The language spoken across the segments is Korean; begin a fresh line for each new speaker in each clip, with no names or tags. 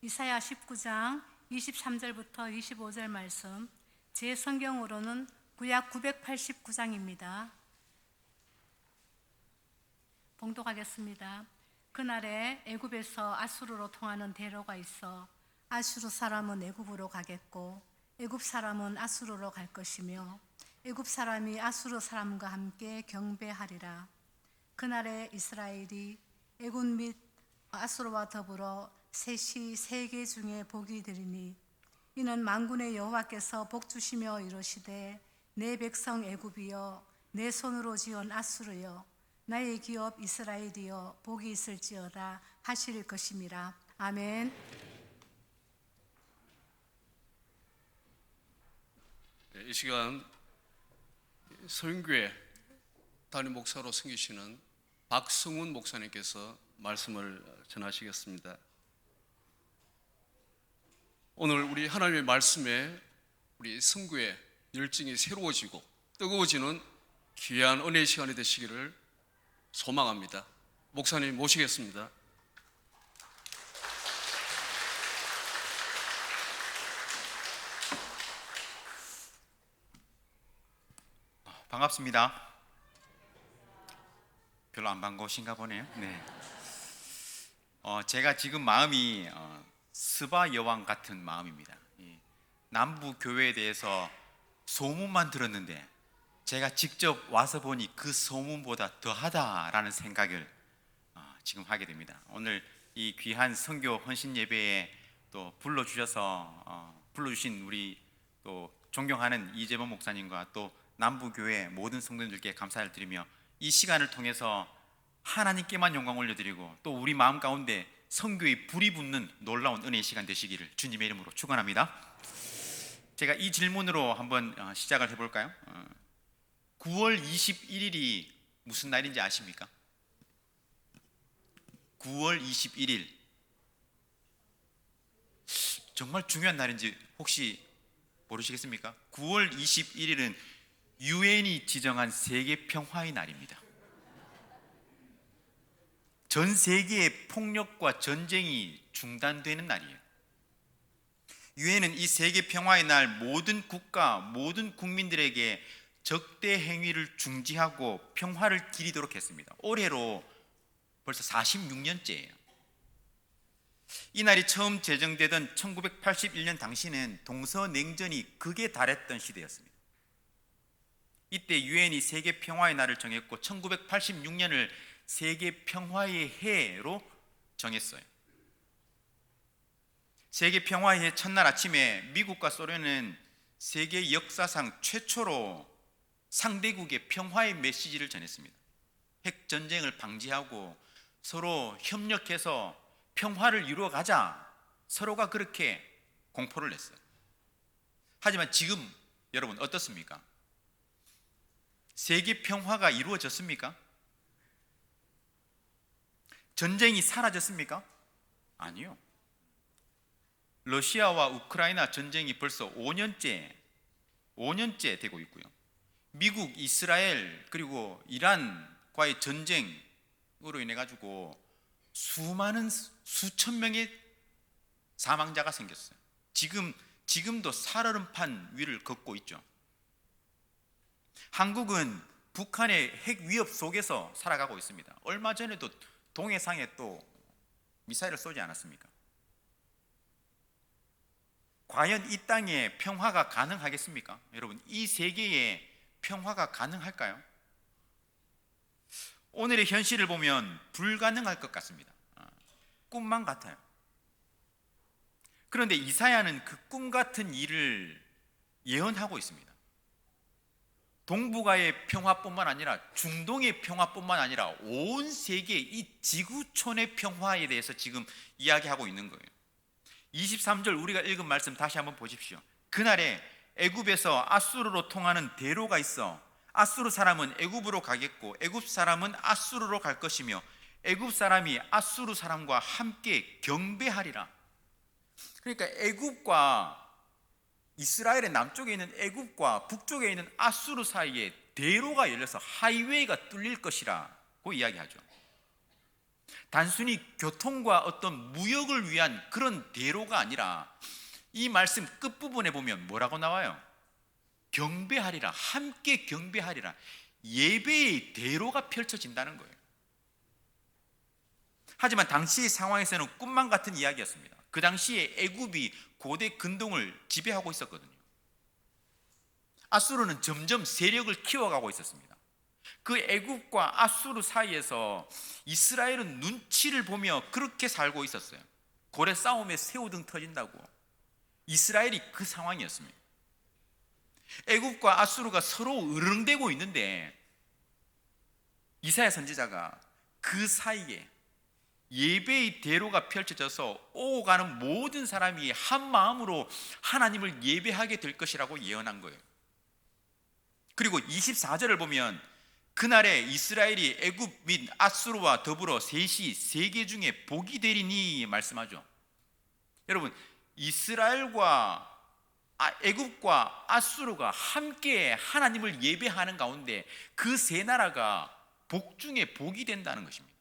이사야 19장 23절부터 25절 말씀, 제 성경으로는 구약 989장입니다. 봉독하겠습니다. 그날에 애굽에서 아수르로 통하는 대로가 있어 아수르 사람은 애굽으로 가겠고 애굽 사람은 아수르로 갈 것이며 애굽 사람이 아수르 사람과 함께 경배하리라. 그날에 이스라엘이 애굽 및 아수르와 더불어 셋이 세계 중에 복이 되리니 이는 만군의 여호와께서 복 주시며 이르시되 내 백성 애굽이여 내 손으로 지은 아수르여 나의 기업 이스라엘이여 복이 있을지어다 하실 것임이라. 아멘.
이 시간 서윤교회 담임 목사로 섬기시는 박성훈 목사님께서 말씀을 전하시겠습니다. 오늘 우리 하나님의 말씀에 우리 성교의 열정이 새로워지고 뜨거워지는 귀한 은혜의 시간이 되시기를 소망합니다. 목사님 모시겠습니다.
반갑습니다. 별로 안 반가우신가 보네요. 네. 제가 지금 마음이 스바 여왕 같은 마음입니다. 남부 교회에 대해서 소문만 들었는데 제가 직접 와서 보니 그 소문보다 더하다라는 생각을 지금 하게 됩니다. 오늘 이 귀한 선교 헌신 예배에 또 불러주신 우리 또 존경하는 이재범 목사님과 또 남부교회 모든 성도님들께 감사를 드리며 이 시간을 통해서 하나님께만 영광 올려드리고 또 우리 마음 가운데 선교의 불이 붙는 놀라운 은혜의 시간 되시기를 주님의 이름으로 축원합니다. 제가 이 질문으로 한번 시작을 해볼까요? 9월 21일이 무슨 날인지 아십니까? 9월 21일 정말 중요한 날인지 혹시 모르시겠습니까? 9월 21일은 유엔이 지정한 세계 평화의 날입니다. 전 세계의 폭력과 전쟁이 중단되는 날이에요. 유엔은 이 세계 평화의 날 모든 국가, 모든 국민들에게 적대 행위를 중지하고 평화를 기리도록 했습니다. 올해로 벌써 46년째예요. 이 날이 처음 제정되던 1981년 당시는 동서냉전이 극에 달했던 시대였습니다. 이때 유엔이 세계 평화의 날을 정했고 1986년을 세계 평화의 해로 정했어요. 세계 평화의 해 첫날 아침에 미국과 소련은 세계 역사상 최초로 상대국의 평화의 메시지를 전했습니다. 핵 전쟁을 방지하고 서로 협력해서 평화를 이루어가자, 서로가 그렇게 공포를 냈어요. 하지만 지금 여러분 어떻습니까? 세계 평화가 이루어졌습니까? 전쟁이 사라졌습니까? 아니요. 러시아와 우크라이나 전쟁이 벌써 5년째 되고 있고요. 미국, 이스라엘 그리고 이란과의 전쟁으로 인해 가지고 수천 명의 사망자가 생겼어요. 지금도 살얼음판 위를 걷고 있죠. 한국은 북한의 핵 위협 속에서 살아가고 있습니다. 얼마 전에도 동해상에 또 미사일을 쏘지 않았습니까? 과연 이 땅에 평화가 가능하겠습니까? 여러분, 이 세계에 평화가 가능할까요? 오늘의 현실을 보면 불가능할 것 같습니다. 꿈만 같아요. 그런데 이사야는 그 꿈 같은 일을 예언하고 있습니다. 동북아의 평화뿐만 아니라 중동의 평화뿐만 아니라 온 세계 이 지구촌의 평화에 대해서 지금 이야기하고 있는 거예요. 23절 우리가 읽은 말씀 다시 한번 보십시오. 그날에 애굽에서 아수르로 통하는 대로가 있어 아수르 사람은 애굽으로 가겠고 애굽 사람은 아수르로 갈 것이며 애굽 사람이 아수르 사람과 함께 경배하리라. 그러니까 애굽과 이스라엘의 남쪽에 있는 애굽과 북쪽에 있는 아수르 사이에 대로가 열려서 하이웨이가 뚫릴 것이라고 이야기하죠. 단순히 교통과 어떤 무역을 위한 그런 대로가 아니라 이 말씀 끝부분에 보면 뭐라고 나와요? 경배하리라, 함께 경배하리라. 예배의 대로가 펼쳐진다는 거예요. 하지만 당시의 상황에서는 꿈만 같은 이야기였습니다. 그 당시에 애굽이 고대 근동을 지배하고 있었거든요. 아수르는 점점 세력을 키워가고 있었습니다. 그 애굽과 아수르 사이에서 이스라엘은 눈치를 보며 그렇게 살고 있었어요. 고래 싸움에 새우등 터진다고. 이스라엘이 그 상황이었습니다. 애굽과 아수르가 서로 으르렁대고 있는데 이사야 선지자가 그 사이에 예배의 대로가 펼쳐져서 오고 가는 모든 사람이 한 마음으로 하나님을 예배하게 될 것이라고 예언한 거예요. 그리고 24절을 보면 그날에 이스라엘이 애굽 및 아수르와 더불어 셋이 세계 중에 복이 되리니 말씀하죠. 여러분, 이스라엘과 애굽과 아수르가 함께 하나님을 예배하는 가운데 그 세 나라가 복 중에 복이 된다는 것입니다.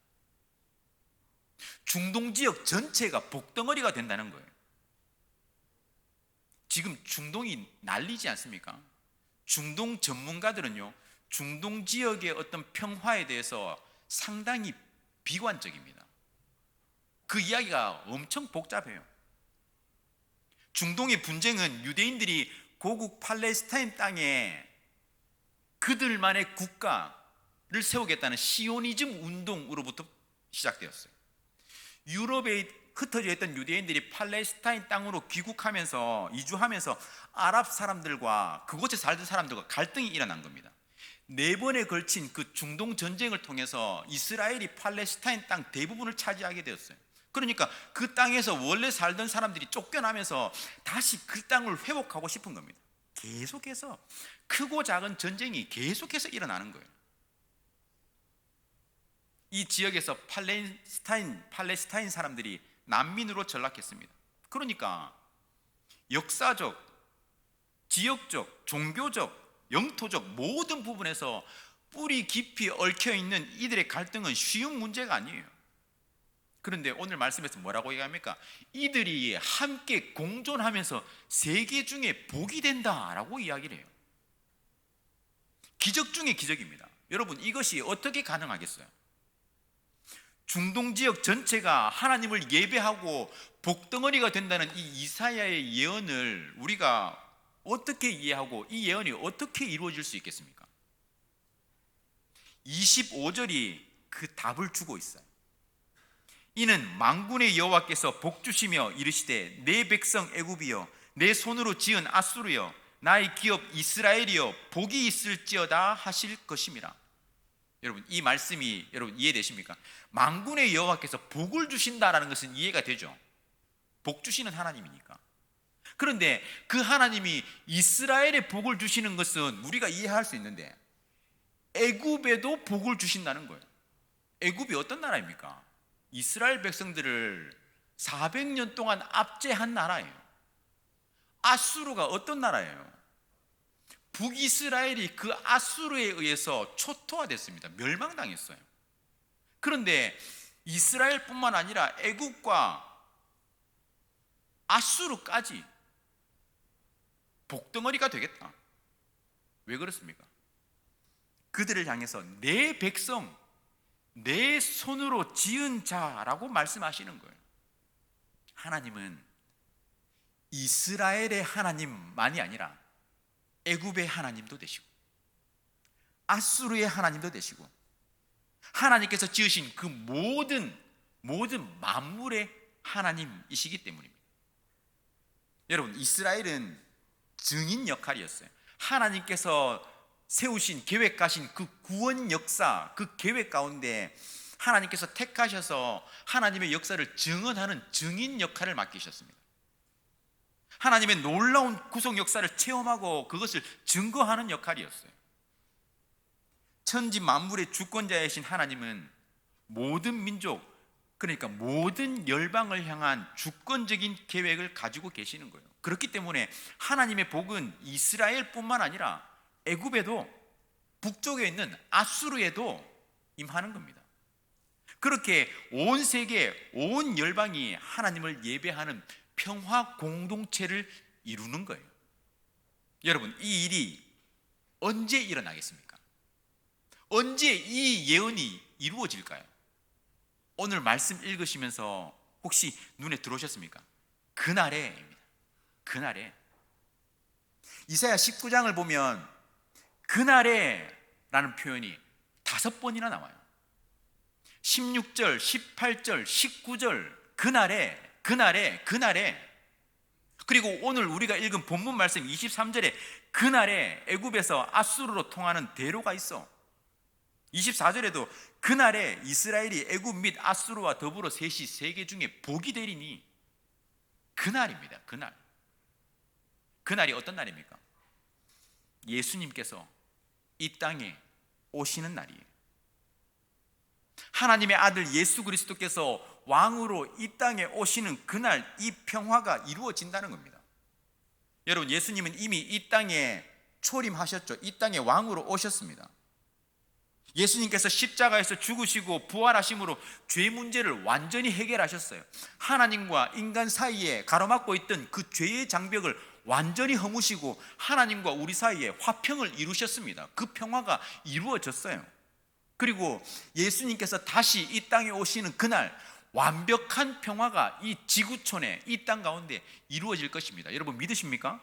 중동 지역 전체가 복덩어리가 된다는 거예요. 지금 중동이 난리지 않습니까? 중동 전문가들은요, 중동 지역의 어떤 평화에 대해서 상당히 비관적입니다. 그 이야기가 엄청 복잡해요. 중동의 분쟁은 유대인들이 고국 팔레스타인 땅에 그들만의 국가를 세우겠다는 시오니즘 운동으로부터 시작되었어요. 유럽에 흩어져 있던 유대인들이 팔레스타인 땅으로 귀국하면서 이주하면서 아랍 사람들과 그곳에 살던 사람들과 갈등이 일어난 겁니다. 4번에 걸친 그 중동 전쟁을 통해서 이스라엘이 팔레스타인 땅 대부분을 차지하게 되었어요. 그러니까 그 땅에서 원래 살던 사람들이 쫓겨나면서 다시 그 땅을 회복하고 싶은 겁니다. 계속해서 크고 작은 전쟁이 계속해서 일어나는 거예요. 이 지역에서 팔레스타인 사람들이 난민으로 전락했습니다. 그러니까 역사적, 지역적, 종교적, 영토적 모든 부분에서 뿌리 깊이 얽혀있는 이들의 갈등은 쉬운 문제가 아니에요. 그런데 오늘 말씀에서 뭐라고 얘기합니까? 이들이 함께 공존하면서 세계 중에 복이 된다라고 이야기를 해요. 기적 중에 기적입니다. 여러분, 이것이 어떻게 가능하겠어요? 중동 지역 전체가 하나님을 예배하고 복덩어리가 된다는 이 이사야의 예언을 우리가 어떻게 이해하고 이 예언이 어떻게 이루어질 수 있겠습니까? 25절이 그 답을 주고 있어요. 이는 만군의 여호와께서 복주시며 이르시되 내 백성 애굽이여 내 손으로 지은 아수르여 나의 기업 이스라엘이여 복이 있을지어다 하실 것임이라. 여러분, 이 말씀이 여러분 이해되십니까? 만군의 여호와께서 복을 주신다라는 것은 이해가 되죠. 복 주시는 하나님이니까. 그런데 그 하나님이 이스라엘에 복을 주시는 것은 우리가 이해할 수 있는데 애굽에도 복을 주신다는 거예요. 애굽이 어떤 나라입니까? 이스라엘 백성들을 400년 동안 압제한 나라예요. 아수르가 어떤 나라예요? 북이스라엘이 그 아수르에 의해서 초토화됐습니다. 멸망당했어요. 그런데 이스라엘뿐만 아니라 애굽과 아수르까지 복덩어리가 되겠다. 왜 그렇습니까? 그들을 향해서 내 백성, 내 손으로 지은 자라고 말씀하시는 거예요. 하나님은 이스라엘의 하나님만이 아니라 애굽의 하나님도 되시고 아수르의 하나님도 되시고 하나님께서 지으신 그 모든 만물의 하나님이시기 때문입니다. 여러분, 이스라엘은 증인 역할이었어요. 하나님께서 세우신 계획하신 그 구원 역사, 그 계획 가운데 하나님께서 택하셔서 하나님의 역사를 증언하는 증인 역할을 맡기셨습니다. 하나님의 놀라운 구속 역사를 체험하고 그것을 증거하는 역할이었어요. 천지 만물의 주권자이신 하나님은 모든 민족, 그러니까 모든 열방을 향한 주권적인 계획을 가지고 계시는 거예요. 그렇기 때문에 하나님의 복은 이스라엘뿐만 아니라 애굽에도 북쪽에 있는 아수르에도 임하는 겁니다. 그렇게 온 세계, 온 열방이 하나님을 예배하는 평화 공동체를 이루는 거예요. 여러분, 이 일이 언제 일어나겠습니까? 언제 이 예언이 이루어질까요? 오늘 말씀 읽으시면서 혹시 눈에 들어오셨습니까? 그날에입니다. 그날에. 이사야 19장을 보면 그날에 라는 표현이 5번이나 나와요. 16절, 18절, 19절, 그날에. 그리고 오늘 우리가 읽은 본문 말씀 23절에 그날에 애굽에서 아수르로 통하는 대로가 있어. 24절에도 그날에 이스라엘이 애굽 및 아수르와 더불어 셋이 세계 중에 복이 되리니. 그날입니다. 그날. 그날이 어떤 날입니까? 예수님께서 이 땅에 오시는 날이에요. 하나님의 아들 예수 그리스도께서 왕으로 이 땅에 오시는 그날 이 평화가 이루어진다는 겁니다. 여러분, 예수님은 이미 이 땅에 초림하셨죠. 이 땅에 왕으로 오셨습니다. 예수님께서 십자가에서 죽으시고 부활하심으로 죄 문제를 완전히 해결하셨어요. 하나님과 인간 사이에 가로막고 있던 그 죄의 장벽을 완전히 허무시고 하나님과 우리 사이에 화평을 이루셨습니다. 그 평화가 이루어졌어요. 그리고 예수님께서 다시 이 땅에 오시는 그날 완벽한 평화가 이 지구촌에, 이 땅 가운데 이루어질 것입니다. 여러분 믿으십니까?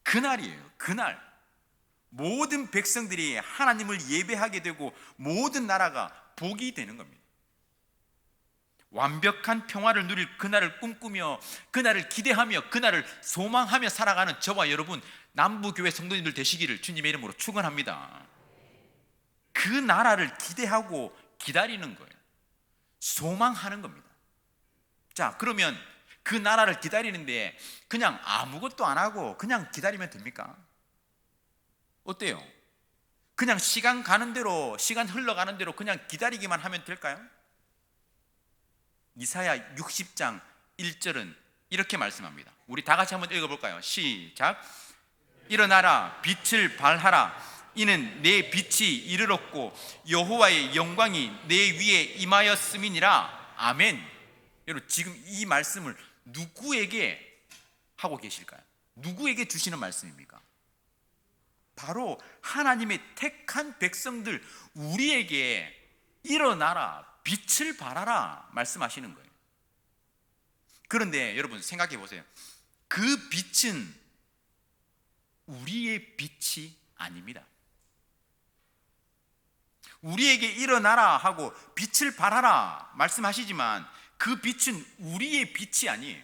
그날이에요. 그날 모든 백성들이 하나님을 예배하게 되고 모든 나라가 복이 되는 겁니다. 완벽한 평화를 누릴 그날을 꿈꾸며 그날을 기대하며 그날을 소망하며 살아가는 저와 여러분 남부교회 성도님들 되시기를 주님의 이름으로 축원합니다. 그 나라를 기대하고 기다리는 거예요. 소망하는 겁니다. 자, 그러면 그 나라를 기다리는데 그냥 아무것도 안 하고 그냥 기다리면 됩니까? 어때요? 그냥 시간 가는 대로, 시간 흘러가는 대로 그냥 기다리기만 하면 될까요? 이사야 60장 1절은 이렇게 말씀합니다. 우리 다 같이 한번 읽어볼까요? 시작. 일어나라, 빛을 발하라. 이는 내 빛이 이르렀고 여호와의 영광이 내 위에 임하였음이니라. 아멘. 여러분, 지금 이 말씀을 누구에게 하고 계실까요? 누구에게 주시는 말씀입니까? 바로 하나님의 택한 백성들, 우리에게 일어나라, 빛을 발하라 말씀하시는 거예요. 그런데 여러분 생각해 보세요. 그 빛은 우리의 빛이 아닙니다. 우리에게 일어나라 하고 빛을 발하라 말씀하시지만 그 빛은 우리의 빛이 아니에요.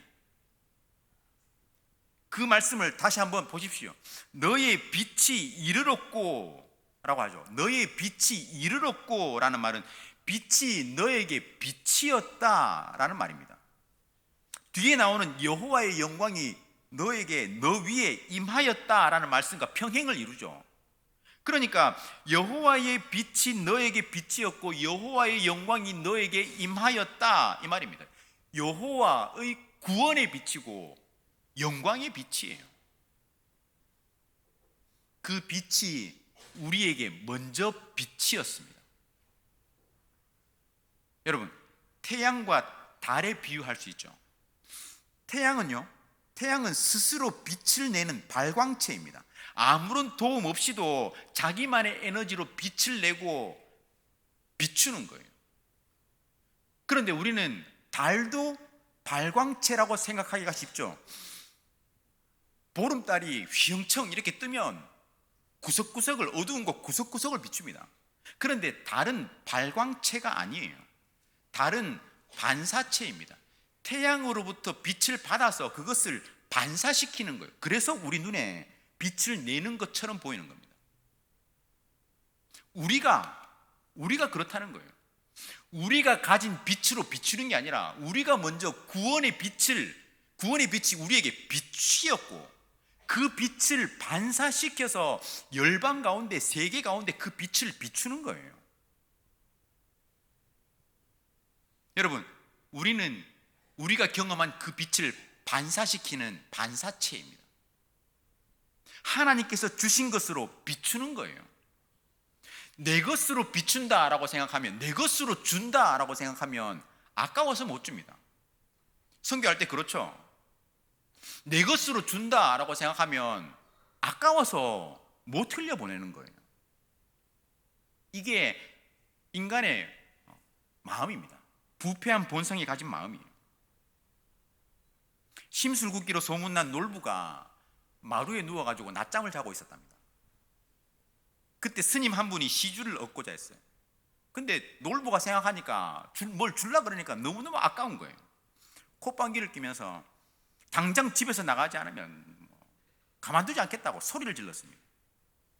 그 말씀을 다시 한번 보십시오. 너의 빛이 이르렀고 라고 하죠. 너의 빛이 이르렀고 라는 말은 빛이 너에게 빛이었다 라는 말입니다. 뒤에 나오는 여호와의 영광이 너에게, 너 위에 임하였다 라는 말씀과 평행을 이루죠. 그러니까 여호와의 빛이 너에게 빛이었고 여호와의 영광이 너에게 임하였다 이 말입니다. 여호와의 구원의 빛이고 영광의 빛이에요. 그 빛이 우리에게 먼저 빛이었습니다. 여러분, 태양과 달에 비유할 수 있죠. 태양은 스스로 빛을 내는 발광체입니다. 아무런 도움 없이도 자기만의 에너지로 빛을 내고 비추는 거예요. 그런데 우리는 달도 발광체라고 생각하기가 쉽죠. 보름달이 휘영청 이렇게 뜨면 구석구석을, 어두운 곳 구석구석을 비춥니다. 그런데 달은 발광체가 아니에요. 달은 반사체입니다. 태양으로부터 빛을 받아서 그것을 반사시키는 거예요. 그래서 우리 눈에 빛을 내는 것처럼 보이는 겁니다. 우리가 그렇다는 거예요. 우리가 가진 빛으로 비추는 게 아니라 우리가 먼저 구원의 빛이 우리에게 빛이었고 그 빛을 반사시켜서 열방 가운데, 세계 가운데 그 빛을 비추는 거예요. 여러분, 우리가 경험한 그 빛을 반사시키는 반사체입니다. 하나님께서 주신 것으로 비추는 거예요. 내 것으로 비춘다라고 생각하면, 내 것으로 준다라고 생각하면 아까워서 못 줍니다. 선교할 때 그렇죠. 내 것으로 준다라고 생각하면 아까워서 못 흘려보내는 거예요. 이게 인간의 마음입니다. 부패한 본성이 가진 마음이에요. 심술궂기로 소문난 놀부가 마루에 누워가지고 낮잠을 자고 있었답니다. 그때 스님 한 분이 시주를 얻고자 했어요. 근데 놀부가 생각하니까 뭘 줄라 그러니까 너무너무 아까운 거예요. 콧방귀를 뀌면서 당장 집에서 나가지 않으면 가만두지 않겠다고 소리를 질렀습니다.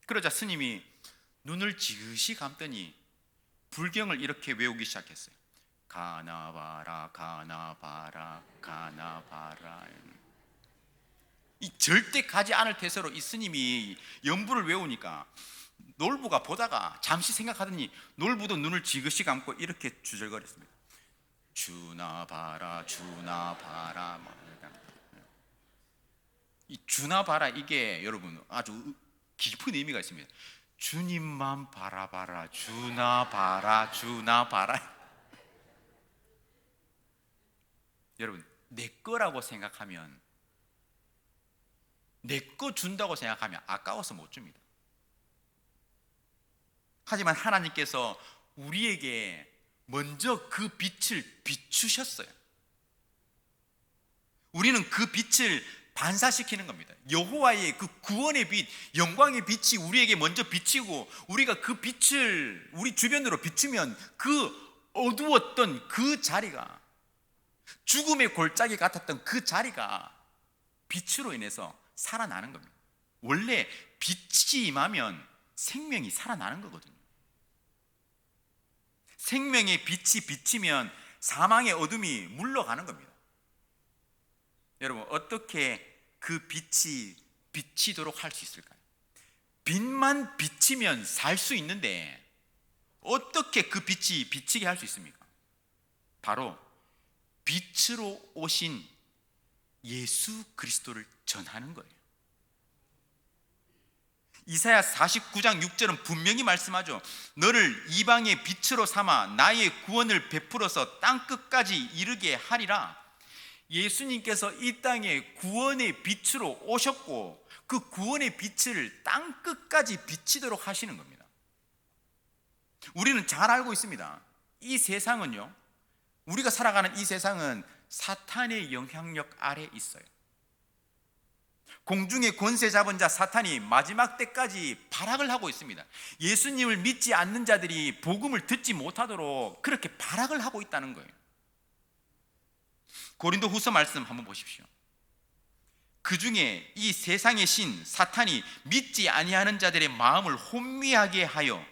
그러자 스님이 눈을 지그시 감더니 불경을 이렇게 외우기 시작했어요. 가나바라 가나바라 가나바라. 이 절대 가지 않을 태세로 이 스님이 연부를 외우니까 놀부가 보다가 잠시 생각하더니 놀부도 눈을 지그시 감고 이렇게 주절거렸습니다. 주나바라 주나바라. 이 주나바라, 이게 여러분 아주 깊은 의미가 있습니다. 주님만 바라봐라. 주나바라 주나바라. 여러분, 내 거라고 생각하면, 내 거 준다고 생각하면 아까워서 못 줍니다. 하지만 하나님께서 우리에게 먼저 그 빛을 비추셨어요. 우리는 그 빛을 반사시키는 겁니다. 여호와의 그 구원의 빛, 영광의 빛이 우리에게 먼저 비치고, 우리가 그 빛을 우리 주변으로 비추면 그 어두웠던 그 자리가, 죽음의 골짜기 같았던 그 자리가 빛으로 인해서 살아나는 겁니다. 원래 빛이 임하면 생명이 살아나는 거거든요. 생명의 빛이 비치면 사망의 어둠이 물러가는 겁니다. 여러분, 어떻게 그 빛이 비치도록 할 수 있을까요? 빛만 비치면 살 수 있는데 어떻게 그 빛이 비치게 할 수 있습니까? 바로 빛으로 오신 예수 그리스도를 전하는 거예요. 이사야 49장 6절은 분명히 말씀하죠. 너를 이방의 빛으로 삼아 나의 구원을 베풀어서 땅끝까지 이르게 하리라. 예수님께서 이 땅에 구원의 빛으로 오셨고, 그 구원의 빛을 땅끝까지 비치도록 하시는 겁니다. 우리는 잘 알고 있습니다. 이 세상은요, 우리가 살아가는 이 세상은 사탄의 영향력 아래 있어요. 공중의 권세 잡은 자 사탄이 마지막 때까지 발악을 하고 있습니다. 예수님을 믿지 않는 자들이 복음을 듣지 못하도록 그렇게 발악을 하고 있다는 거예요. 고린도 후서 말씀 한번 보십시오. 그 중에 이 세상의 신 사탄이 믿지 아니하는 자들의 마음을 혼미하게 하여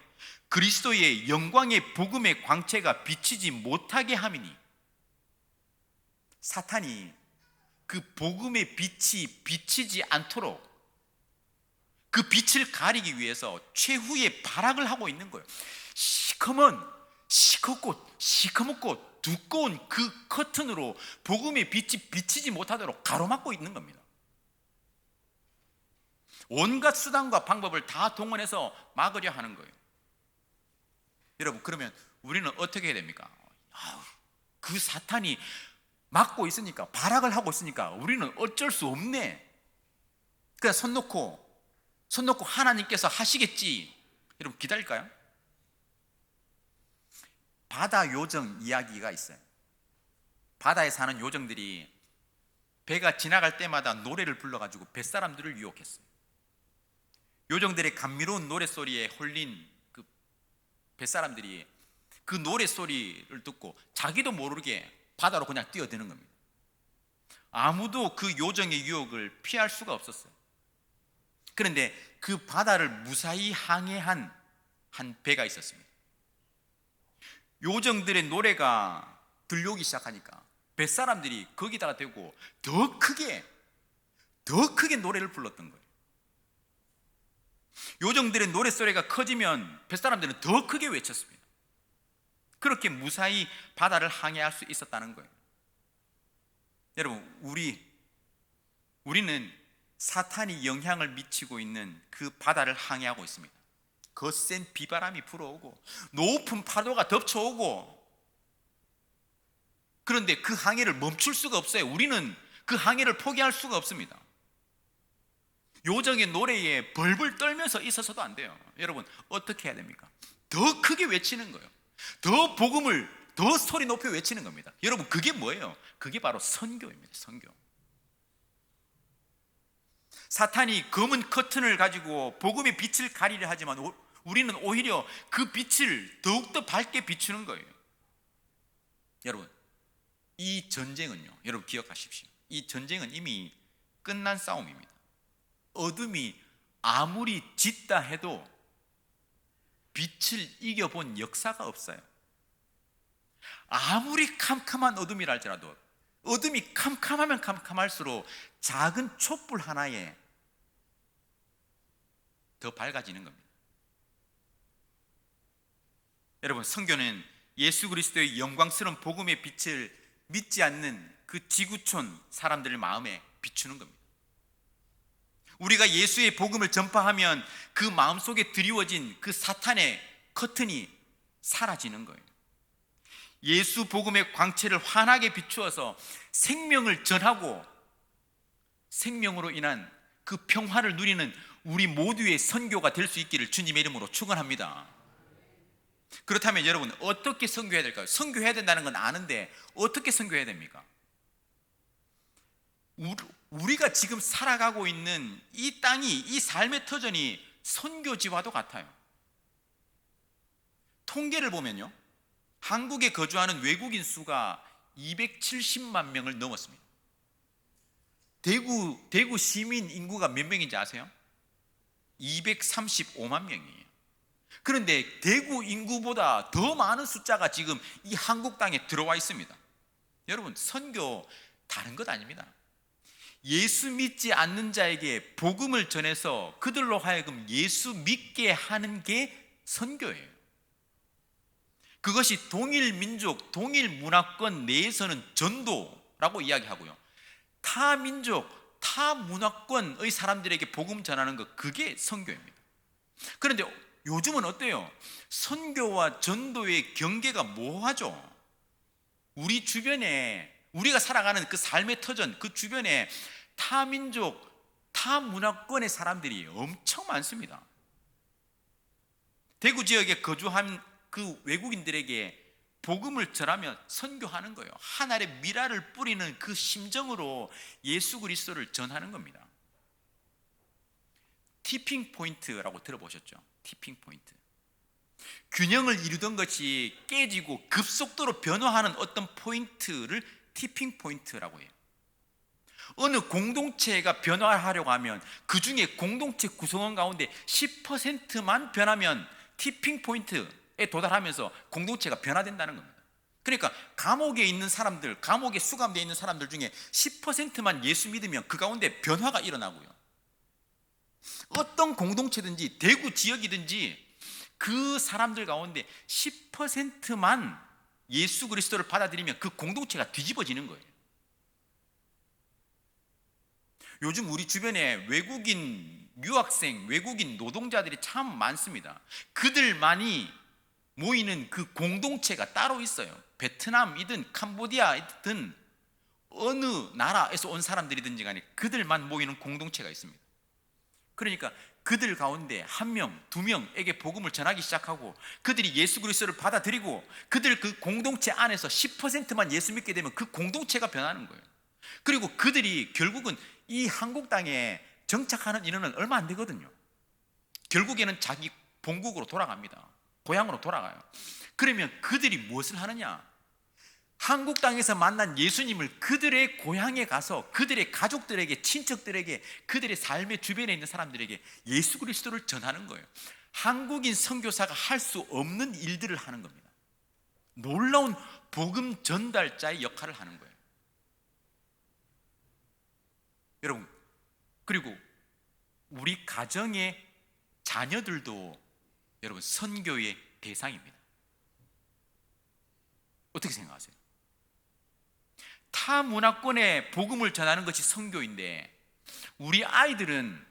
그리스도의 영광의 복음의 광채가 비치지 못하게 함이니, 사탄이 그 복음의 빛이 비치지 않도록 그 빛을 가리기 위해서 최후의 발악을 하고 있는 거예요. 시커멓고 두꺼운 그 커튼으로 복음의 빛이 비치지 못하도록 가로막고 있는 겁니다. 온갖 수단과 방법을 다 동원해서 막으려 하는 거예요. 여러분, 그러면 우리는 어떻게 해야 됩니까? 그 사탄이 막고 있으니까, 발악을 하고 있으니까 우리는 어쩔 수 없네. 그냥 손 놓고 하나님께서 하시겠지. 여러분, 기다릴까요? 바다 요정 이야기가 있어요. 바다에 사는 요정들이 배가 지나갈 때마다 노래를 불러가지고 뱃사람들을 유혹했어요. 요정들의 감미로운 노래소리에 홀린 그 뱃사람들이 그 노래소리를 듣고 자기도 모르게 바다로 그냥 뛰어드는 겁니다. 아무도 그 요정의 유혹을 피할 수가 없었어요. 그런데 그 바다를 무사히 항해한 한 배가 있었습니다. 요정들의 노래가 들려오기 시작하니까 뱃사람들이 거기다가 대고 더 크게 노래를 불렀던 거예요. 요정들의 노래소리가 커지면 뱃사람들은 더 크게 외쳤습니다. 그렇게 무사히 바다를 항해할 수 있었다는 거예요. 여러분, 우리는 사탄이 영향을 미치고 있는 그 바다를 항해하고 있습니다. 거센 비바람이 불어오고 높은 파도가 덮쳐오고, 그런데 그 항해를 멈출 수가 없어요. 우리는 그 항해를 포기할 수가 없습니다. 요정의 노래에 벌벌 떨면서 있어서도 안 돼요. 여러분, 어떻게 해야 됩니까? 더 크게 외치는 거예요. 더 복음을 더 소리 높여 외치는 겁니다. 여러분, 그게 뭐예요? 그게 바로 선교입니다. 선교. 사탄이 검은 커튼을 가지고 복음의 빛을 가리려 하지만 우리는 오히려 그 빛을 더욱더 밝게 비추는 거예요. 여러분, 이 전쟁은요, 여러분 기억하십시오. 이 전쟁은 이미 끝난 싸움입니다. 어둠이 아무리 짙다 해도 빛을 이겨본 역사가 없어요. 아무리 캄캄한 어둠이라 할지라도 어둠이 캄캄하면 캄캄할수록 작은 촛불 하나에 더 밝아지는 겁니다. 여러분, 선교는 예수 그리스도의 영광스러운 복음의 빛을 믿지 않는 그 지구촌 사람들의 마음에 비추는 겁니다. 우리가 예수의 복음을 전파하면 그 마음속에 드리워진 그 사탄의 커튼이 사라지는 거예요. 예수 복음의 광채를 환하게 비추어서 생명을 전하고 생명으로 인한 그 평화를 누리는 우리 모두의 선교가 될 수 있기를 주님의 이름으로 축원합니다. 그렇다면 여러분, 어떻게 선교해야 될까요? 선교해야 된다는 건 아는데 어떻게 선교해야 됩니까? 우리가 지금 살아가고 있는 이 땅이, 이 삶의 터전이 선교지와도 같아요. 통계를 보면요, 한국에 거주하는 외국인 수가 270만 명을 넘었습니다. 대구 시민 인구가 몇 명인지 아세요? 235만 명이에요. 그런데 대구 인구보다 더 많은 숫자가 지금 이 한국 땅에 들어와 있습니다. 여러분, 선교 다른 것 아닙니다. 예수 믿지 않는 자에게 복음을 전해서 그들로 하여금 예수 믿게 하는 게 선교예요. 그것이 동일 민족, 동일 문화권 내에서는 전도라고 이야기하고요, 타 민족, 타 문화권의 사람들에게 복음 전하는 것, 그게 선교입니다. 그런데 요즘은 어때요? 선교와 전도의 경계가 모호하죠. 우리 주변에, 우리가 살아가는 그 삶의 터전, 그 주변에 타 민족, 타 문화권의 사람들이 엄청 많습니다. 대구 지역에 거주한 그 외국인들에게 복음을 전하며 선교하는 거예요. 하늘의 미라를 뿌리는 그 심정으로 예수 그리스도를 전하는 겁니다. 티핑 포인트라고 들어보셨죠? 티핑 포인트. 균형을 이루던 것이 깨지고 급속도로 변화하는 어떤 포인트를 티핑 포인트라고 해요. 어느 공동체가 변화하려고 하면 그 중에 공동체 구성원 가운데 10%만 변하면 티핑 포인트에 도달하면서 공동체가 변화된다는 겁니다. 그러니까 감옥에 있는 사람들, 감옥에 수감되어 있는 사람들 중에 10%만 예수 믿으면 그 가운데 변화가 일어나고요, 어떤 공동체든지 대구 지역이든지 그 사람들 가운데 10%만 예수 그리스도를 받아들이면 그 공동체가 뒤집어지는 거예요. 요즘 우리 주변에 외국인 유학생, 외국인 노동자들이 참 많습니다. 그들만이 모이는 그 공동체가 따로 있어요. 베트남이든 캄보디아이든 어느 나라에서 온 사람들이든지 간에 그들만 모이는 공동체가 있습니다. 그러니까 그들 가운데 한 명, 두 명에게 복음을 전하기 시작하고 그들이 예수 그리스도를 받아들이고 그들 그 공동체 안에서 10%만 예수 믿게 되면 그 공동체가 변하는 거예요. 그리고 그들이 결국은 이 한국 땅에 정착하는 인원은 얼마 안 되거든요. 결국에는 자기 본국으로 돌아갑니다. 고향으로 돌아가요. 그러면 그들이 무엇을 하느냐? 한국 땅에서 만난 예수님을 그들의 고향에 가서 그들의 가족들에게, 친척들에게, 그들의 삶의 주변에 있는 사람들에게 예수 그리스도를 전하는 거예요. 한국인 선교사가 할 수 없는 일들을 하는 겁니다. 놀라운 복음 전달자의 역할을 하는 거예요. 여러분, 그리고 우리 가정의 자녀들도 여러분 선교의 대상입니다. 어떻게 생각하세요? 타 문화권에 복음을 전하는 것이 선교인데 우리 아이들은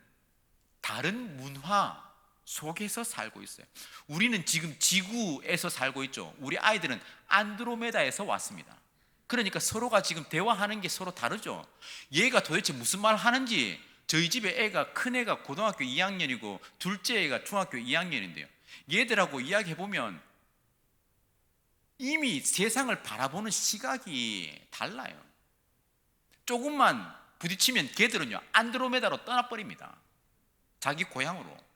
다른 문화 속에서 살고 있어요. 우리는 지금 지구에서 살고 있죠. 우리 아이들은 안드로메다에서 왔습니다. 그러니까 서로가 지금 대화하는 게 서로 다르죠. 얘가 도대체 무슨 말 하는지, 저희 집에 애가, 큰 애가 고등학교 2학년이고 둘째 애가 중학교 2학년인데요. 얘들하고 이야기해보면 이미 세상을 바라보는 시각이 달라요. 조금만 부딪히면 걔들은요, 안드로메다로 떠나버립니다. 자기 고향으로.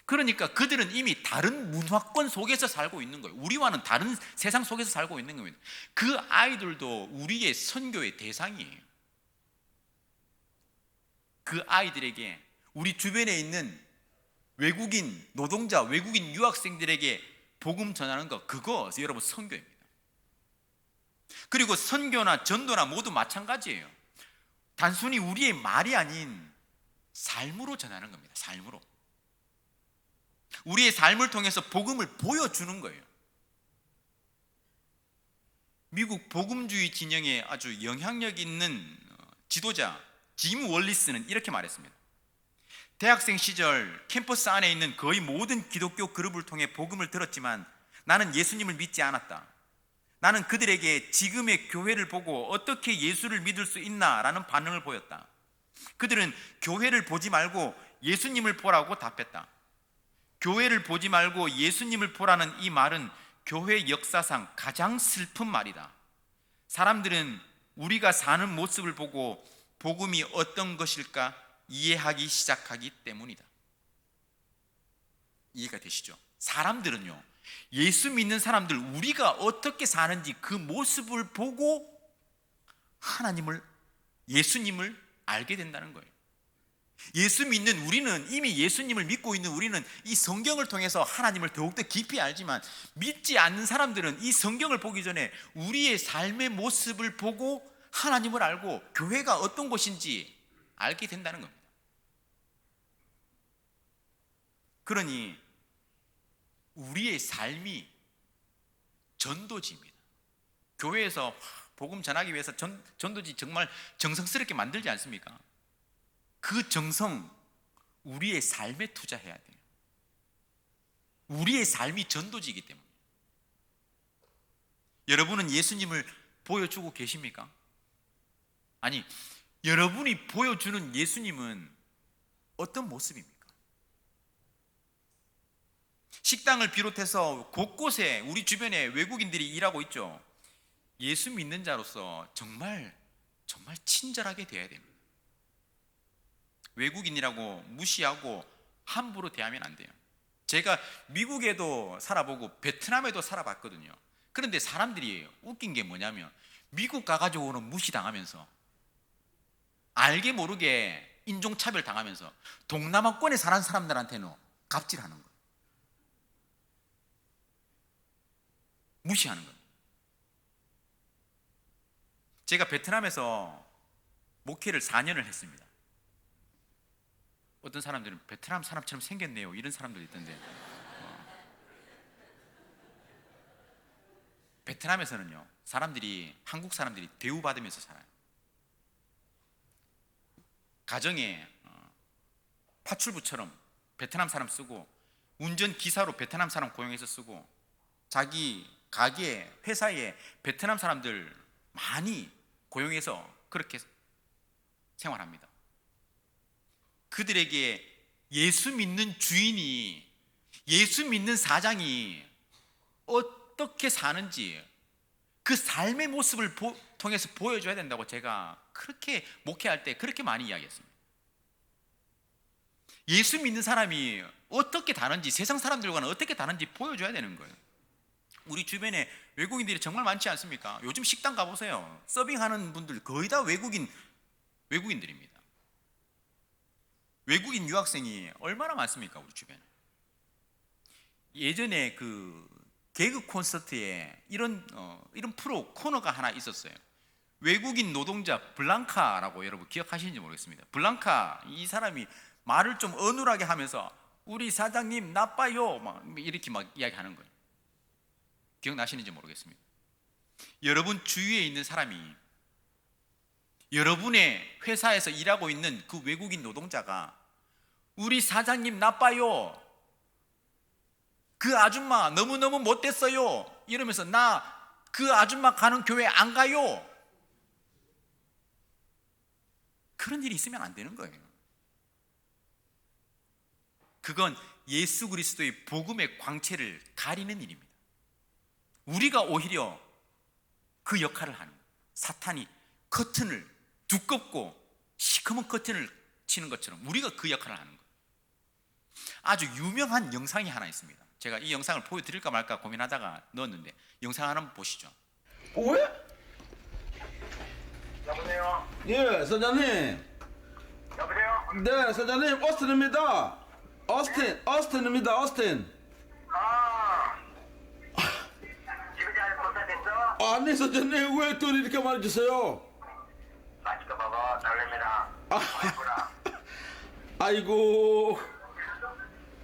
그러니까 그들은 이미 다른 문화권 속에서 살고 있는 거예요. 우리와는 다른 세상 속에서 살고 있는 겁니다. 그 아이들도 우리의 선교의 대상이에요. 그 아이들에게, 우리 주변에 있는 외국인 노동자, 외국인 유학생들에게 복음 전하는 거, 그거 여러분 선교입니다. 그리고 선교나 전도나 모두 마찬가지예요. 단순히 우리의 말이 아닌 삶으로 전하는 겁니다. 삶으로. 우리의 삶을 통해서 복음을 보여주는 거예요. 미국 복음주의 진영에 아주 영향력 있는 지도자 짐 월리스는 이렇게 말했습니다. 대학생 시절 캠퍼스 안에 있는 거의 모든 기독교 그룹을 통해 복음을 들었지만 나는 예수님을 믿지 않았다. 나는 그들에게 지금의 교회를 보고 어떻게 예수를 믿을 수 있나라는 반응을 보였다. 그들은 교회를 보지 말고 예수님을 보라고 답했다. 교회를 보지 말고 예수님을 보라는 이 말은 교회 역사상 가장 슬픈 말이다. 사람들은 우리가 사는 모습을 보고 복음이 어떤 것일까 이해하기 시작하기 때문이다. 이해가 되시죠? 사람들은요, 예수 믿는 사람들, 우리가 어떻게 사는지 그 모습을 보고 하나님을, 예수님을 알게 된다는 거예요. 예수 믿는 우리는, 이미 예수님을 믿고 있는 우리는 이 성경을 통해서 하나님을 더욱더 깊이 알지만, 믿지 않는 사람들은 이 성경을 보기 전에 우리의 삶의 모습을 보고 하나님을 알고 교회가 어떤 곳인지 알게 된다는 겁니다. 그러니 우리의 삶이 전도지입니다. 교회에서 복음 전하기 위해서 전도지 정말 정성스럽게 만들지 않습니까? 그 정성, 우리의 삶에 투자해야 돼요. 우리의 삶이 전도지이기 때문에. 여러분은 예수님을 보여주고 계십니까? 아니, 여러분이 보여주는 예수님은 어떤 모습입니까? 식당을 비롯해서 곳곳에 우리 주변에 외국인들이 일하고 있죠. 예수 믿는 자로서 정말 친절하게 대해야 됩니다. 외국인이라고 무시하고 함부로 대하면 안 돼요. 제가 미국에도 살아보고 베트남에도 살아봤거든요. 그런데 사람들이 웃긴 게 뭐냐면, 미국 가가지고는 무시당하면서, 알게 모르게 인종차별 당하면서 동남아권에 사는 사람들한테는 갑질하는 거예요. 무시하는 거예요. 제가 베트남에서 목회를 4년을 했습니다. 어떤 사람들은 베트남 사람처럼 생겼네요, 이런 사람들이 있던데, 베트남에서는요, 한국 사람들이 대우받으면서 살아요. 가정에 파출부처럼 베트남 사람 쓰고, 운전기사로 베트남 사람 고용해서 쓰고, 자기 가게, 회사에 베트남 사람들 많이 고용해서 그렇게 생활합니다. 그들에게 예수 믿는 주인이, 예수 믿는 사장이 어떻게 사는지 그 삶의 모습을 통해서 보여줘야 된다고 제가 그렇게 목회할 때 그렇게 많이 이야기했습니다. 예수 믿는 사람이 어떻게 다른지, 세상 사람들과는 어떻게 다른지 보여줘야 되는 거예요. 우리 주변에 외국인들이 정말 많지 않습니까? 요즘 식당 가보세요. 서빙하는 분들 거의 다 외국인들입니다. 외국인 유학생이 얼마나 많습니까, 우리 주변에. 예전에 그 개그 콘서트에 이런 코너가 하나 있었어요. 외국인 노동자 블랑카라고, 여러분 기억하시는지 모르겠습니다. 블랑카, 이 사람이 말을 좀 어눌하게 하면서 우리 사장님 나빠요 막 이렇게 막 이야기하는 거예요. 기억나시는지 모르겠습니다. 여러분 주위에 있는 사람이, 여러분의 회사에서 일하고 있는 그 외국인 노동자가 우리 사장님 나빠요. 그 아줌마 너무너무 못됐어요. 이러면서 나 그 아줌마 가는 교회 안 가요. 그런 일이 있으면 안 되는 거예요. 그건 예수 그리스도의 복음의 광채를 가리는 일입니다. 우리가 오히려 그 역할을 하는 거예요. 사탄이 커튼을 두껍고 시커먼 커튼을 치는 것처럼 우리가 그 역할을 하는 거예요. 아주 유명한 영상이 하나 있습니다. 제가 이 영상을 보여드릴까 말까 고민하다가 넣었는데 영상 하나 한번 보시죠.
왜?
여보세요?
예, 사장님.
여보세요?
네, 사장님, 오스틴입니다. 오스틴입니다, 오스틴.
집에 잘 도착했어?
아니, 사장님, 왜 또 이렇게 말해주세요?
맛있게 먹어, 딸내미랑. 와이프랑.
아이고.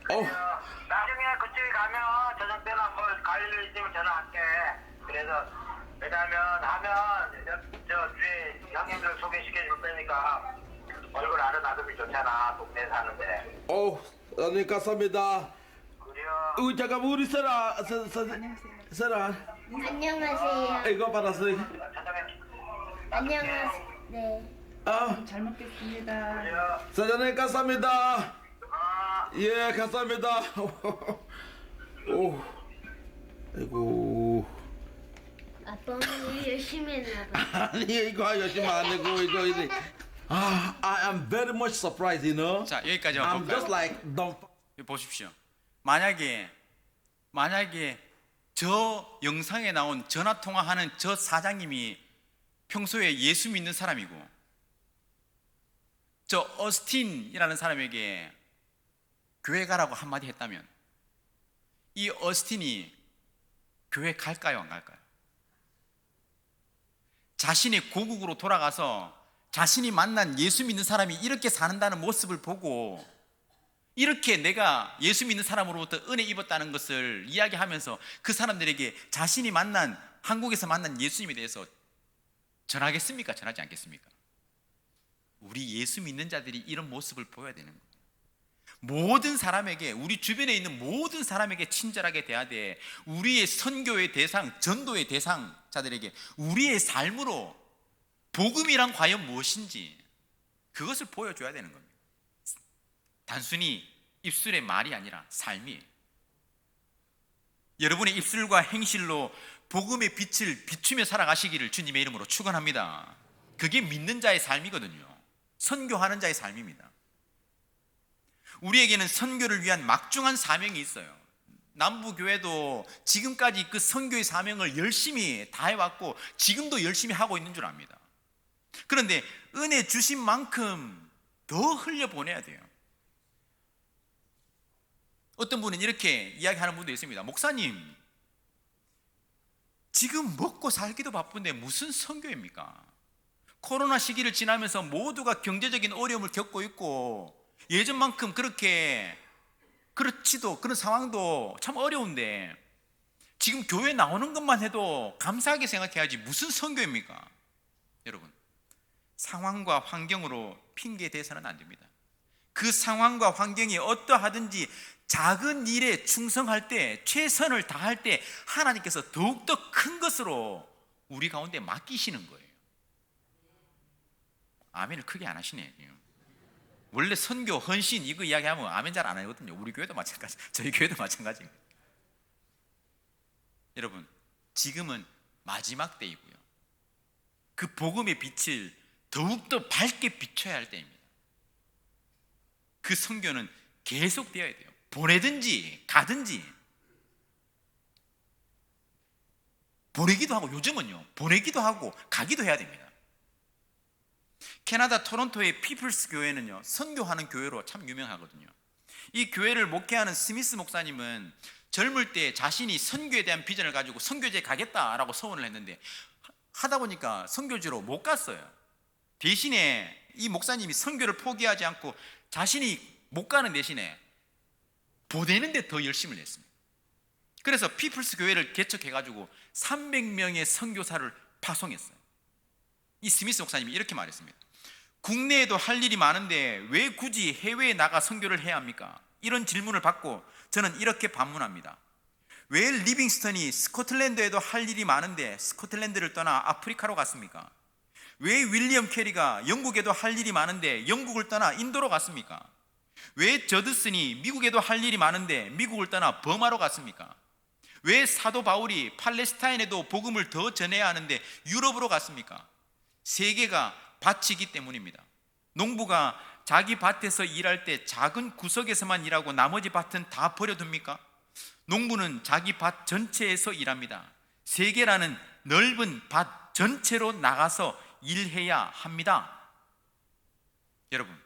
나중에 그쪽에 가면 저녁 때나 갈 일 있으면 전화할게. 그래서 하면 저 뒤에 형님들 소개시켜 줄 테니까 얼굴 알아놔두면 좋잖아. 동네 사는데.
사장님, 감사합니다.
그래요.
잠깐, 우리 세라.
안녕하세요.
이거 받았어요.
저녁에.
안녕하세요. 네.
잘 먹겠습니다.
그래요.
사장님, 감사합니다. 예, 감사합니다. 아이고.
아빠 오늘 열심히 했나 봐.
아니, 이거 열심히 안 되고, 이거. I am very much surprised, you know.
자, 여기까지만
I'm
볼까요?
just like dumb.
보십시오. 만약에 저 영상에 나온 전화 통화하는 저 사장님이 평소에 예수 믿는 사람이고 저 어스틴이라는 사람에게 교회 가라고 한마디 했다면 이 어스틴이 교회 갈까요, 안 갈까요? 자신의 고국으로 돌아가서 자신이 만난 예수 믿는 사람이 이렇게 사는다는 모습을 보고 이렇게 내가 예수 믿는 사람으로부터 은혜 입었다는 것을 이야기하면서 그 사람들에게 자신이 만난 한국에서 만난 예수님에 대해서 전하겠습니까? 전하지 않겠습니까? 우리 예수 믿는 자들이 이런 모습을 보여야 되는 거예요. 모든 사람에게, 우리 주변에 있는 모든 사람에게 친절하게 대하되 우리의 선교의 대상, 전도의 대상자들에게 우리의 삶으로 복음이란 과연 무엇인지 그것을 보여줘야 되는 겁니다. 단순히 입술의 말이 아니라 삶이에요. 여러분의 입술과 행실로 복음의 빛을 비추며 살아가시기를 주님의 이름으로 축원합니다. 그게 믿는 자의 삶이거든요. 선교하는 자의 삶입니다. 우리에게는 선교를 위한 막중한 사명이 있어요. 남부교회도 지금까지 그 선교의 사명을 열심히 다해왔고 지금도 열심히 하고 있는 줄 압니다. 그런데 은혜 주신 만큼 더 흘려보내야 돼요. 어떤 분은 이렇게 이야기하는 분도 있습니다. 목사님, 지금 먹고 살기도 바쁜데 무슨 선교입니까? 코로나 시기를 지나면서 모두가 경제적인 어려움을 겪고 있고 예전만큼 그렇지도 그런 상황도 참 어려운데 지금 교회 나오는 것만 해도 감사하게 생각해야지 무슨 선교입니까? 여러분, 상황과 환경으로 핑계 대서는 안 됩니다. 그 상황과 환경이 어떠하든지 작은 일에 충성할 때, 최선을 다할 때 하나님께서 더욱더 큰 것으로 우리 가운데 맡기시는 거예요. 아멘을 크게 안 하시네요. 원래 선교, 헌신 이거 이야기하면 아멘 잘 안 하거든요. 우리 교회도 마찬가지, 저희 교회도 마찬가지입니다. 여러분, 지금은 마지막 때이고요. 그 복음의 빛을 더욱더 밝게 비춰야 할 때입니다. 그 선교는 계속 되어야 돼요. 보내든지 가든지. 보내기도 하고, 요즘은요 보내기도 하고 가기도 해야 됩니다. 캐나다 토론토의 피플스 교회는요 선교하는 교회로 참 유명하거든요. 이 교회를 목회하는 스미스 목사님은 젊을 때 자신이 선교에 대한 비전을 가지고 선교지에 가겠다라고 소원을 했는데 하다 보니까 선교지로 못 갔어요. 대신에 이 목사님이 선교를 포기하지 않고 자신이 못 가는 대신에 보내는 데 더 열심을 냈습니다. 그래서 피플스 교회를 개척해가지고 300명의 선교사를 파송했어요. 이 스미스 목사님이 이렇게 말했습니다. 국내에도 할 일이 많은데 왜 굳이 해외에 나가 선교를 해야 합니까? 이런 질문을 받고 저는 이렇게 반문합니다. 왜 리빙스턴이 스코틀랜드에도 할 일이 많은데 스코틀랜드를 떠나 아프리카로 갔습니까? 왜 윌리엄 캐리가 영국에도 할 일이 많은데 영국을 떠나 인도로 갔습니까? 왜 저드슨이 미국에도 할 일이 많은데 미국을 떠나 버마로 갔습니까? 왜 사도 바울이 팔레스타인에도 복음을 더 전해야 하는데 유럽으로 갔습니까? 세계가 밭이기 때문입니다. 농부가 자기 밭에서 일할 때 작은 구석에서만 일하고 나머지 밭은 다 버려둡니까? 농부는 자기 밭 전체에서 일합니다. 세계라는 넓은 밭 전체로 나가서 일해야 합니다. 여러분,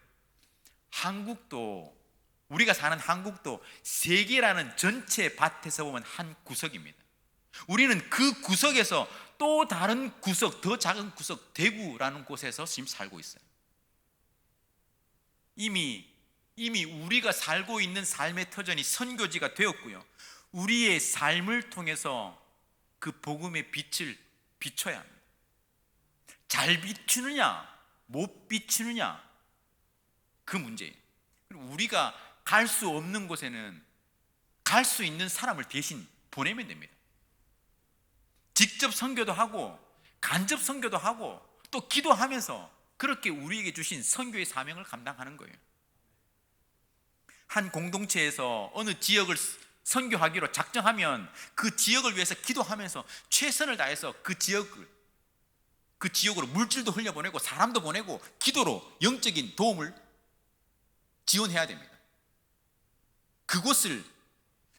한국도, 우리가 사는 한국도 세계라는 전체 밭에서 보면 한 구석입니다. 우리는 그 구석에서 또 다른 구석, 더 작은 구석, 대구라는 곳에서 지금 살고 있어요. 이미 우리가 살고 있는 삶의 터전이 선교지가 되었고요, 우리의 삶을 통해서 그 복음의 빛을 비춰야 합니다. 잘 비추느냐 못 비추느냐, 그 문제예요. 우리가 갈 수 없는 곳에는 갈 수 있는 사람을 대신 보내면 됩니다. 직접 선교도 하고 간접 선교도 하고 또 기도하면서 그렇게 우리에게 주신 선교의 사명을 감당하는 거예요. 한 공동체에서 어느 지역을 선교하기로 작정하면 그 지역을 위해서 기도하면서 최선을 다해서 그 지역으로 물질도 흘려보내고 사람도 보내고 기도로 영적인 도움을 지원해야 됩니다.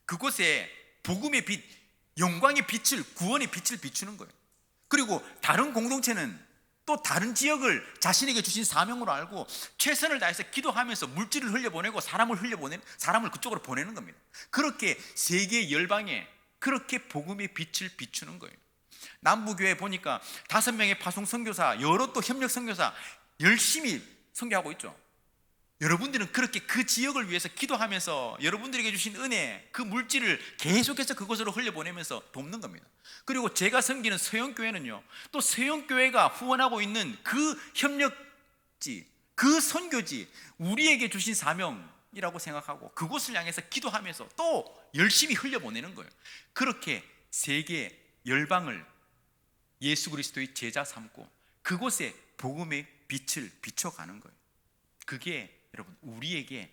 그곳에 복음의 빛, 영광의 빛을, 구원의 빛을 비추는 거예요. 그리고 다른 공동체는 또 다른 지역을 자신에게 주신 사명으로 알고 최선을 다해서 기도하면서 물질을 흘려보내고 사람을 그쪽으로 보내는 겁니다. 그렇게 세계 열방에 그렇게 복음의 빛을 비추는 거예요. 남부교회 보니까 5명의 파송 선교사, 여러 또 협력 선교사 열심히 선교하고 있죠. 여러분들은 그렇게 그 지역을 위해서 기도하면서 여러분들에게 주신 은혜, 그 물질을 계속해서 그곳으로 흘려보내면서 돕는 겁니다. 그리고 제가 섬기는 서영교회는요, 또 서영교회가 후원하고 있는 그 협력지, 그 선교지, 우리에게 주신 사명이라고 생각하고 그곳을 향해서 기도하면서 또 열심히 흘려보내는 거예요. 그렇게 세계 열방을 예수 그리스도의 제자 삼고 그곳에 복음의 빛을 비춰가는 거예요. 그게 여러분, 우리에게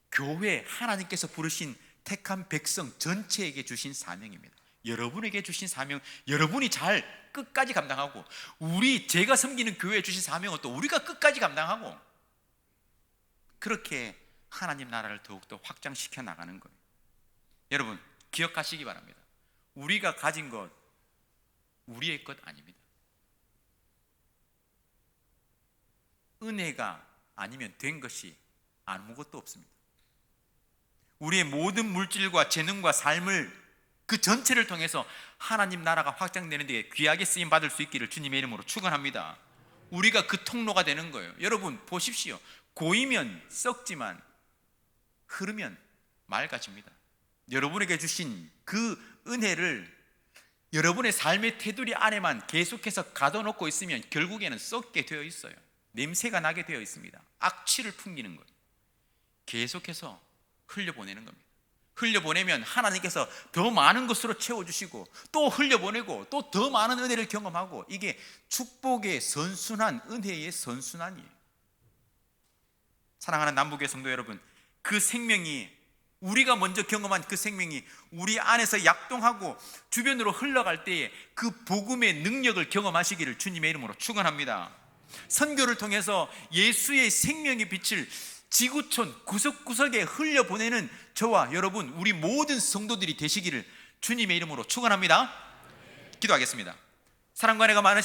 교회, 하나님께서 부르신 택한 백성 전체에게 주신 사명입니다. 여러분에게 주신 사명, 여러분이 잘 끝까지 감당하고, 제가 섬기는 교회에 주신 사명은 또 우리가 끝까지 감당하고, 그렇게 하나님 나라를 더욱더 확장시켜 나가는 거예요. 여러분, 기억하시기 바랍니다. 우리가 가진 것 우리의 것 아닙니다. 은혜가 아니면 된 것이 아무것도 없습니다. 우리의 모든 물질과 재능과 삶을 그 전체를 통해서 하나님 나라가 확장되는 데 귀하게 쓰임 받을 수 있기를 주님의 이름으로 축원합니다. 우리가 그 통로가 되는 거예요. 여러분 보십시오. 고이면 썩지만 흐르면 맑아집니다. 여러분에게 주신 그 은혜를 여러분의 삶의 테두리 안에만 계속해서 가둬놓고 있으면 결국에는 썩게 되어 있어요. 냄새가 나게 되어 있습니다. 악취를 풍기는 거예요. 계속해서 흘려보내는 겁니다. 흘려보내면 하나님께서 더 많은 것으로 채워주시고 또 흘려보내고 또 더 많은 은혜를 경험하고, 이게 축복의 선순환, 은혜의 선순환이에요. 사랑하는 남북의 성도 여러분, 그 생명이, 우리가 먼저 경험한 그 생명이 우리 안에서 약동하고 주변으로 흘러갈 때에 그 복음의 능력을 경험하시기를 주님의 이름으로 축원합니다. 선교를 통해서 예수의 생명의 빛을 지구촌 구석구석에 흘려보내는 저와 여러분, 우리 모든 성도들이 되시기를 주님의 이름으로 축원합니다. 기도하겠습니다. 사랑과 은혜가 많으신